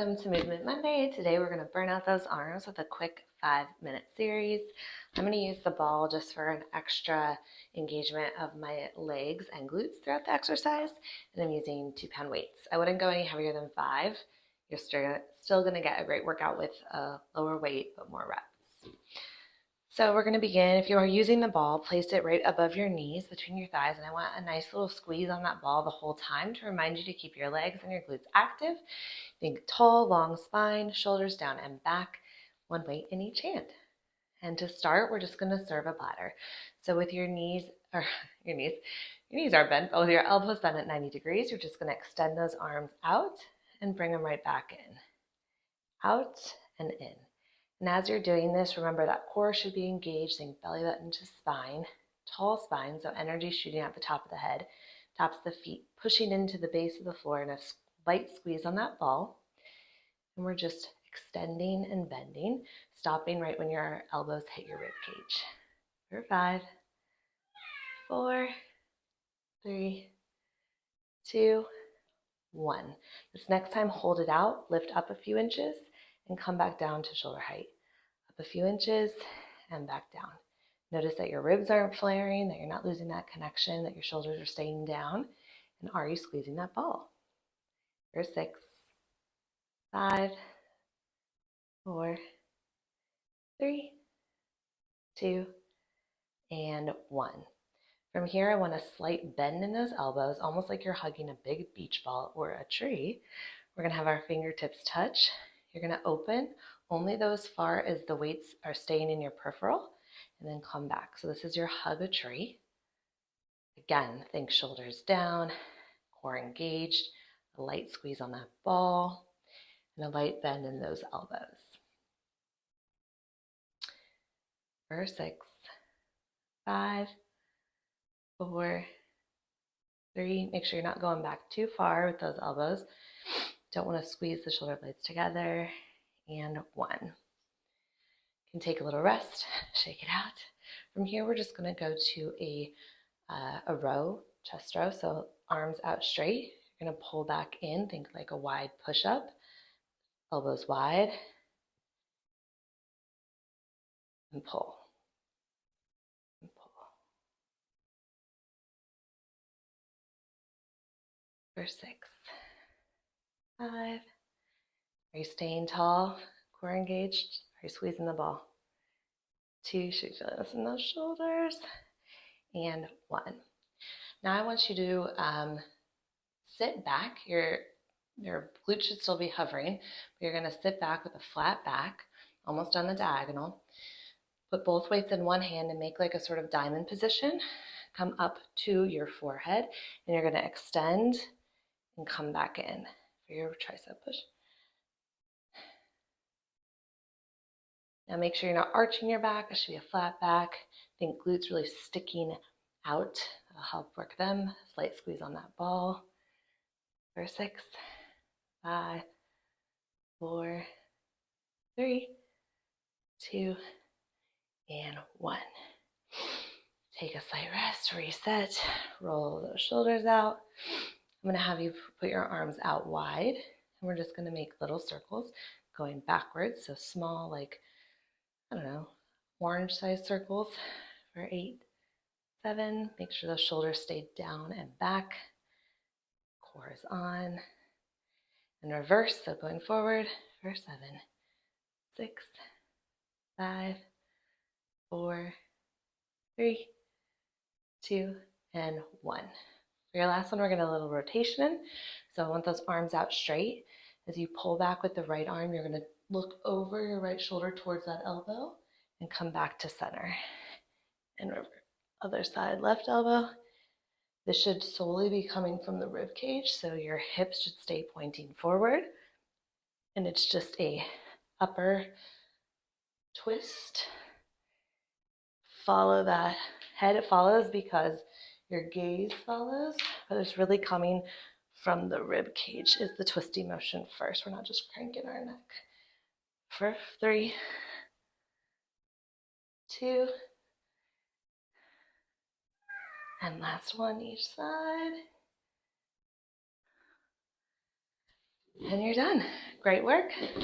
Welcome to Movement Monday. Today we're going to burn out those arms with a quick 5-minute series. I'm going to use the ball just for an extra engagement of my legs and glutes throughout the exercise, and I'm using 2-pound weights. I wouldn't go any heavier than 5. You're still going to get a great workout with a lower weight but more reps. So we're going to begin. If you are using the ball, place it right above your knees between your thighs, and I want a nice little squeeze on that ball the whole time to remind you to keep your legs and your glutes active. Think tall, long spine, shoulders down and back, one weight in each hand. And to start, we're just going to serve a bladder. So with your knees are bent, but with your elbows bent at 90 degrees, you're just going to extend those arms out and bring them right back in. Out and in. And as you're doing this, remember that core should be engaged. Think belly button to spine, tall spine, so energy shooting out the top of the head, tops of the feet pushing into the base of the floor, and a light squeeze on that ball. And we're just extending and bending, stopping right when your elbows hit your rib cage. For 5, 4, 3, 2, 1. This next time, hold it out, lift up a few inches, and come back down to shoulder height. Up a few inches and back down. Notice that your ribs aren't flaring, that you're not losing that connection, that your shoulders are staying down. And are you squeezing that ball? For 6, 5, 4, 3, 2, and 1. From here, I want a slight bend in those elbows, almost like you're hugging a big beach ball or a tree. We're going to have our fingertips touch. You're going to open only those far as the weights are staying in your peripheral, and then come back. So this is your hug a tree. Again, think shoulders down, core engaged, a light squeeze on that ball, and a light bend in those elbows. For 6, 5, 4, 3. Make sure you're not going back too far with those elbows. Don't want to squeeze the shoulder blades together. And 1. You can take a little rest, shake it out. From here, we're just going to go to a row, chest row. So arms out straight. You're going to pull back in, think like a wide push-up. Elbows wide. And pull. And pull. For 6, 5. Are you staying tall? Core engaged? Are you squeezing the ball? 2. Should you feel this in those shoulders? And 1. Now I want you to sit back. Your glutes should still be hovering, but you're going to sit back with a flat back, almost on the diagonal. Put both weights in one hand and make like a sort of diamond position. Come up to your forehead, and you're going to extend and come back in for your tricep push. Now make sure you're not arching your back. It should be a flat back. Think glutes really sticking out. That'll help work them. Slight squeeze on that ball. For 6, 5, 4, 3, 2, and 1. Take a slight rest, reset, roll those shoulders out. I'm going to have you put your arms out wide, and we're just going to make little circles going backwards. So small, like, orange-sized circles for 8, 7. Make sure those shoulders stay down and back. Core is on. And reverse, so going forward for 7, 6, 5, 4, 3, 2, and 1. For your last one, we're going to a little rotation in. So I want those arms out straight. As you pull back with the right arm, you're going to look over your right shoulder towards that elbow and come back to center. And other side, left elbow. This should solely be coming from the rib cage, so your hips should stay pointing forward. And it's just a upper twist. Follow that head. It follows because your gaze follows, but it's really coming from the rib cage is the twisty motion first. We're not just cranking our neck. For 3, 2, and last one each side. And you're done. Great work.